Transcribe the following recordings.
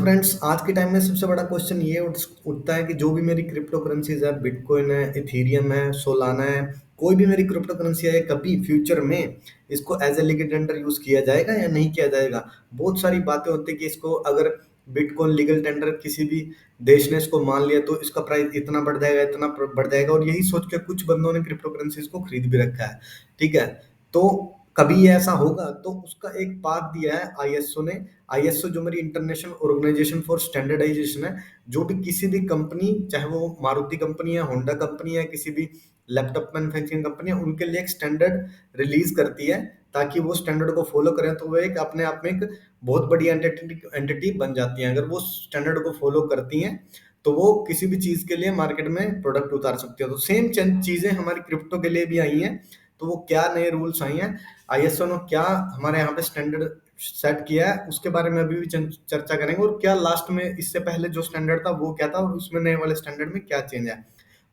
Friends, आज के time में सबसे बड़ा क्वेश्चन ये उठता है कि जो भी मेरी क्रिप्टो करेंसीज है, बिटकॉइन है, इथेरियम है, सोलाना है, कोई भी मेरी क्रिप्टो करेंसी है, कभी फ्यूचर में इसको as a legal tender use किया जाएगा या नहीं किया जाएगा। बहुत सारी बातें होती है कि इसको अगर बिटकॉइन लीगल टेंडर किसी भी देश ने इसको मान लिया तो इसका प्राइस इतना बढ़ जाएगा, इतना बढ़ जाएगा, और यही सोच के कुछ बंदों ने क्रिप्टो करेंसीज को खरीद भी रखा है। ठीक है, तो कभी ये ऐसा होगा तो उसका एक पाथ दिया है आईएसओ ने। आईएसओ जो मेरी इंटरनेशनल ऑर्गेनाइजेशन फॉर स्टैंडर्डाइजेशन है, जो भी किसी भी कंपनी, चाहे वो मारुति कंपनी है, होंडा कंपनी है, किसी भी लैपटॉप मैन्युफैक्चरिंग कंपनी है, उनके लिए एक स्टैंडर्ड रिलीज करती है ताकि वो स्टैंडर्ड को फॉलो करें, तो वो एक अपने आप में एक बहुत बड़ी एंटिटी बन जाती है। अगर वो स्टैंडर्ड को फॉलो करती हैं तो वो किसी भी चीज के लिए मार्केट में प्रोडक्ट उतार सकती है। तो सेम चीजें हमारी क्रिप्टो के लिए भी आई हैं। तो वो क्या नए रूल्स आई हैं, आईएसओ ने क्या हमारे यहाँ पे स्टैंडर्ड सेट किया है, उसके बारे में अभी भी चर्चा करेंगे, और क्या लास्ट में इससे पहले जो स्टैंडर्ड था वो क्या था और उसमें नए वाले स्टैंडर्ड में क्या चेंज है।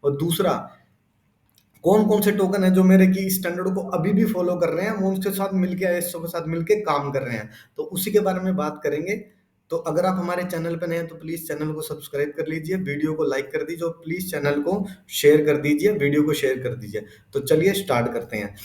और दूसरा, कौन कौन से टोकन है जो मेरे की स्टैंडर्ड को अभी भी फॉलो कर रहे हैं, वो उनके साथ मिलके आईएसओ के साथ मिलके काम कर रहे हैं, तो उसी के बारे में बात करेंगे। तो अगर आप हमारे चैनल पर नए हैं तो प्लीज चैनल को सब्सक्राइब कर लीजिए, वीडियो को लाइक कर दीजिए, और प्लीज चैनल को शेयर कर दीजिए, वीडियो को शेयर कर दीजिए। तो चलिए स्टार्ट करते हैं।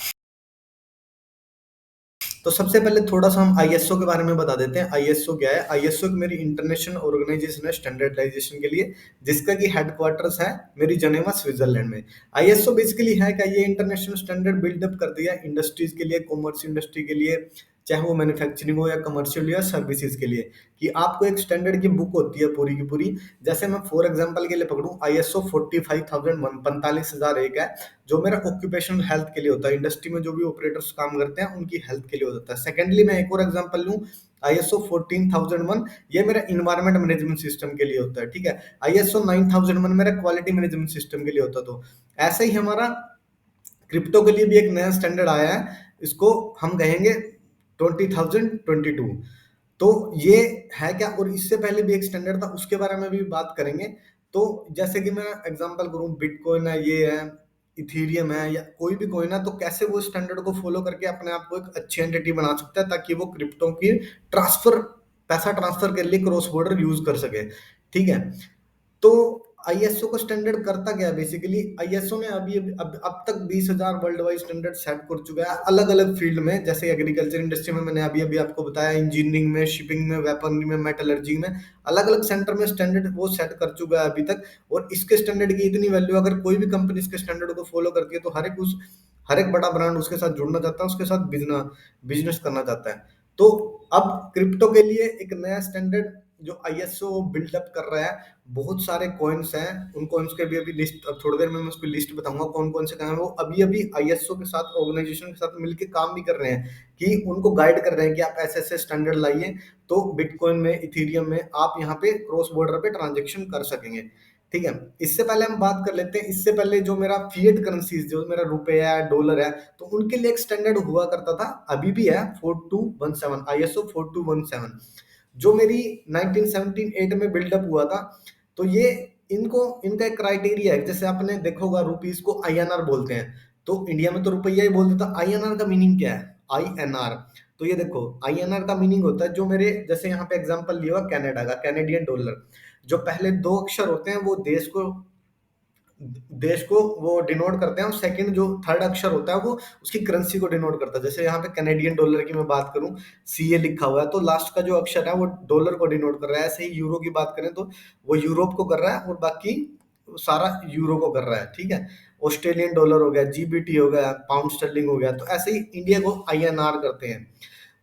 तो सबसे पहले थोड़ा सा हम आईएसओ के बारे में बता देते हैं। आईएसओ क्या है? आईएसओ एक मेरी इंटरनेशनल ऑर्गेनाइजेशन है स्टैंडर्डाइजेशन के लिए, जिसका की हेडक्वार्टर्स है मेरी जनेवा स्विट्जरलैंड में। आईएसओ बेसिकली है क्या? ये इंटरनेशनल स्टैंडर्ड बिल्डअप कर दिया इंडस्ट्रीज के लिए, कॉमर्स इंडस्ट्री के लिए, चाहे वो मैन्युफैक्चरिंग हो या कमर्शियल या सर्विसेज के लिए, कि आपको एक स्टैंडर्ड की बुक होती है पूरी की पूरी। जैसे मैं फॉर एग्जांपल के लिए पकड़ूं, आईएसओ 45001 45,001 है, जो मेरा ऑक्यूपेशनल हेल्थ के लिए होता है। इंडस्ट्री में जो भी ऑपरेटर्स काम करते हैं उनकी हेल्थ के लिए हो जाता है। सेकेंडली, मैं एक और एग्जांपल लूं, आईएसओ 14001, ये मेरा इन्वायरमेंट मैनेजमेंट सिस्टम के लिए होता है। ठीक है, आईएसओ 9001 मेरा क्वालिटी मैनेजमेंट सिस्टम के लिए होता है। तो ऐसे ही हमारा क्रिप्टो के लिए भी एक नया स्टैंडर्ड आया है, इसको हम कहेंगे 20,022। तो ये है क्या? और इससे पहले भी एक स्टैंडर्ड था, उसके बारे में भी बात करेंगे। तो जैसे कि मैं एग्जांपल करूं, बिटकॉइन है, ये है, इथेरियम है, या कोई भी कॉइन है, तो कैसे वो स्टैंडर्ड को फॉलो करके अपने आप को एक अच्छी एंटिटी बना सकता है ताकि वो क्रिप्टो की ट्रांसफर, पैसा ट्रांसफर के लिए क्रॉस बॉर्डर यूज कर सके। ठीक है, तो आईएसओ का स्टैंडर्ड करता क्या है? बेसिकली आईएसओ ने अभी अब तक 20,000 वर्ल्ड वाइड स्टैंडर्ड सेट कर चुका है अलग अलग फील्ड में। जैसे एग्रीकल्चर इंडस्ट्री में मैंने अभी अभी आपको बताया, इंजीनियरिंग में, शिपिंग में, वेपनरी में, मेटलर्जी में, अलग अलग सेंटर में स्टैंडर्ड वो सेट कर चुका है अभी तक। और इसके स्टैंडर्ड की इतनी वैल्यू, अगर कोई भी कंपनी इसके स्टैंडर्ड को फॉलो करती है तो हर एक बड़ा ब्रांड उसके साथ जुड़ना चाहता है, उसके साथ बिजनेस करना चाहता है। तो अब क्रिप्टो के लिए एक नया स्टैंडर्ड जो आईएसओ बिल्डअप कर रहा है, बहुत सारे कॉइन्स हैं, उन कॉइन्स के भी अभी लिस्ट, अब थोड़ी देर में मैं उसकी लिस्ट बताऊंगा कौन कौन से काम है। वो अभी अभी आईएसओ के साथ, ऑर्गेनाइजेशन के साथ मिलकर काम भी कर रहे हैं, कि उनको गाइड कर रहे हैं कि आप ऐसे ऐसे स्टैंडर्ड लाइए, तो बिटकॉइन में, इथेरियम में आप यहाँ पे क्रॉस बॉर्डर पे ट्रांजेक्शन कर सकेंगे। ठीक है, इससे पहले हम बात कर लेते हैं, इससे पहले जो मेरा फिएट करेंसीज, जो मेरा रुपया है, डॉलर है, तो उनके लिए एक स्टैंडर्ड हुआ करता था, अभी भी है, 4217, आईएसओ 4217, जो मेरी 1978 में बिल्डअप हुआ था। तो ये इनका एक क्राइटेरिया है, जैसे आपने देखा होगा रुपीस को आईएनआर बोलते हैं, तो इंडिया में तो रुपया ही बोलते था। आईएनआर का मीनिंग क्या है? आईएनआर, तो ये देखो, आईएनआर का मीनिंग होता है, जो मेरे, जैसे यहाँ पे एग्जांपल लिया हुआ कनाडा का, कैनेडियन डॉलर, जो पहले दो अक्षर होते हैं वो देश को वो डिनोट करते हैं, और सेकंड जो थर्ड अक्षर होता है वो उसकी करेंसी को डिनोट करता है। जैसे यहाँ पे कैनेडियन डॉलर की मैं बात करूं, सीए लिखा हुआ है, तो लास्ट का जो अक्षर है वो डॉलर को डिनोट कर रहा है। ऐसे ही यूरो की बात करें तो वो यूरोप को कर रहा है, और बाकी सारा यूरो को कर रहा है। ठीक है, ऑस्ट्रेलियन डॉलर हो गया, जीबीटी हो गया, पाउंड स्टर्लिंग हो गया, तो ऐसे ही इंडिया को आईएनआर करते हैं।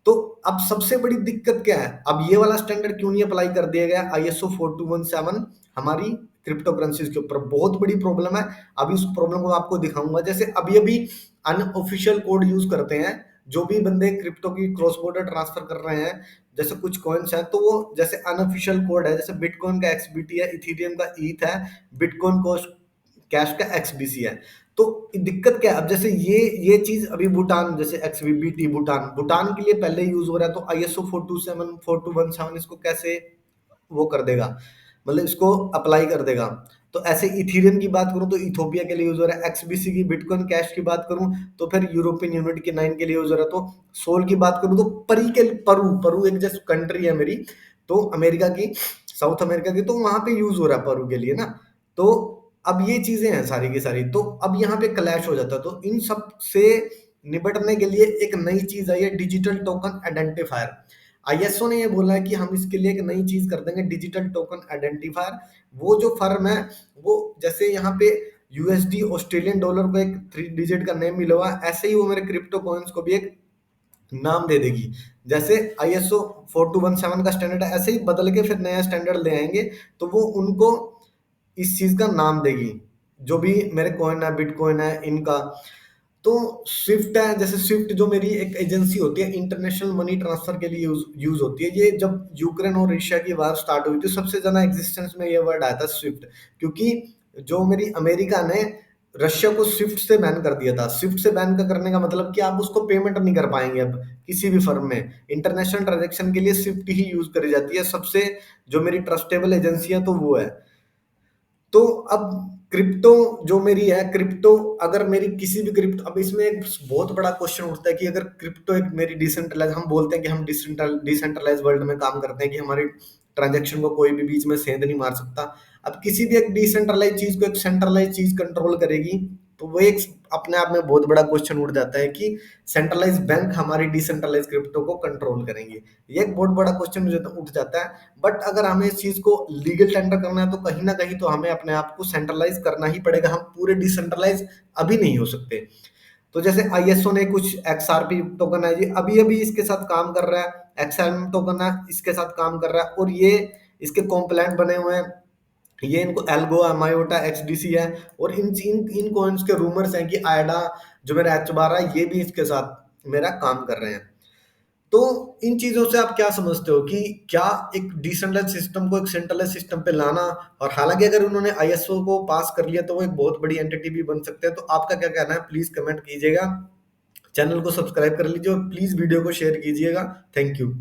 तो अब सबसे बड़ी दिक्कत क्या है? अब ये वाला स्टैंडर्ड क्यों नहीं अप्लाई कर दिया गया आईएसओ 4217 हमारी क्रिप्टो करेंसीज के ऊपर? बहुत बड़ी प्रॉब्लम है। अभी उस प्रॉब्लम को आपको दिखाऊंगा। जैसे अभी अभी अनऑफिशियल कोड यूज करते हैं जो भी बंदे क्रिप्टो की क्रॉस बॉर्डर ट्रांसफर कर रहे हैं, जैसे कुछ कॉइन्स हैं, तो वो जैसे अनऑफिशियल कोड है, जैसे बिटकॉइन का एक्सबीटी है, इथेरियम का ईथ है, बिटकॉइन को कैश का एक्सबीसी है। तो दिक्कत क्या है? अब जैसे ये चीज अभी भूटान, जैसे एक्सबीटी भूटान भूटान के लिए पहले यूज हो रहा है, तो आईएसओ 4217 इसको कैसे वो कर देगा, मतलब इसको अप्लाई कर देगा? तो ऐसे इथेरियम की बात करूं तो इथोपिया के लिए यूज हो रहा है, एक्सबीसी की, बिटकॉइन कैश की बात करूं तो फिर यूरोपियन यूनिट के 9 के लिए यूज हो रहा है, तो सोल की बात करूं तो परी के, परू परू एक जैसे कंट्री है मेरी, तो अमेरिका की, साउथ अमेरिका की, तो वहां पे यूज हो रहा है परु के लिए ना। तो अब ये चीजें हैं सारी की सारी, तो अब यहाँ पे क्लैश हो जाता है। तो इन सब से निपटने के लिए एक नई चीज आई है, डिजिटल टोकन आइडेंटिफायर। आईएसओ ने ये बोला है कि हम इसके लिए एक नई चीज कर देंगे, डिजिटल टोकन आइडेंटिफायर। वो जो फर्म है, वो जैसे यहाँ पे यूएसडी ऑस्ट्रेलियन डॉलर को एक 3 डिजिट का नेम मिला हुआ है, ऐसे ही वो मेरे क्रिप्टो कॉइन्स को भी एक नाम दे देगी। जैसे आईएसओ 4217 का स्टैंडर्ड है, ऐसे ही बदल के फिर नया स्टैंडर्ड ले आएंगे, तो वो उनको इस चीज का नाम देगी, जो भी मेरे कॉइन है, बिटकॉइन है इनका। तो स्विफ्ट है, जैसे स्विफ्ट जो मेरी एक एजेंसी होती है, इंटरनेशनल मनी ट्रांसफर के लिए यूज होती है। ये जब यूक्रेन और रशिया की वार स्टार्ट हुई थी, सबसे ज्यादा एग्जिस्टेंस में ये वर्ड आया था स्विफ्ट, क्योंकि जो मेरी अमेरिका ने रशिया को स्विफ्ट से बैन कर दिया था। स्विफ्ट से बैन करने का मतलब कि आप उसको पेमेंट नहीं कर पाएंगे अब किसी भी फर्म में। इंटरनेशनल ट्रांजेक्शन के लिए स्विफ्ट ही यूज करी जाती है, सबसे जो मेरी ट्रस्टेबल एजेंसी है तो वो है। तो अब क्रिप्टो जो मेरी है, क्रिप्टो अगर मेरी किसी भी क्रिप्टो, अब इसमें एक बहुत बड़ा क्वेश्चन उठता है कि अगर क्रिप्टो एक मेरी डिसेंट्रलाइज, हम बोलते हैं कि हम डिसेंट्रलाइज वर्ल्ड में काम करते हैं कि हमारी ट्रांजेक्शन को कोई भी बीच में सेंध नहीं मार सकता। अब किसी भी एक डिसेंट्रलाइज चीज को एक सेंट्रलाइज चीज कंट्रोल करेगी, तो वो एक अपने आप में बहुत बड़ा क्वेश्चन उठ जाता है कि सेंट्रलाइज बैंक हमारी डिसेंट्रलाइज क्रिप्टो को कंट्रोल करेंगे। ये एक बहुत बड़ा क्वेश्चन उठ जाता है। बट अगर हमें इस चीज को लीगल टेंडर करना है, तो कहीं ना कहीं तो हमें अपने आप को सेंट्रलाइज करना ही पड़ेगा, हम पूरे डिसेंट्रलाइज अभी नहीं हो सकते। तो जैसे आईएसओ ने कुछ एक्सआरपी टोकन है, ये अभी अभी इसके साथ काम कर रहा है, एक्सएलएम टोकन है इसके साथ काम कर रहा है, और ये इसके कॉम्प्लायंट बने हुए हैं। ये इनको एल्गो, मायोटा, एक्सडीसी है, और इन इन इन कॉइन्स के रूमर्स हैं कि आयडा जो मेरा एच12 है, ये भी इसके साथ मेरा काम कर रहे हैं। तो इन चीजों से आप क्या समझते हो कि क्या एक डिसेंट्रलाइज्ड सिस्टम को एक सेंट्रलाइज्ड सिस्टम पे लाना, और हालांकि अगर उन्होंने आईएसओ को पास कर लिया तो वो एक बहुत बड़ी एंटिटी भी बन सकते हैं। तो आपका क्या कहना है, प्लीज कमेंट कीजिएगा, चैनल को सब्सक्राइब कर लीजिए और प्लीज वीडियो को शेयर कीजिएगा। Thank you.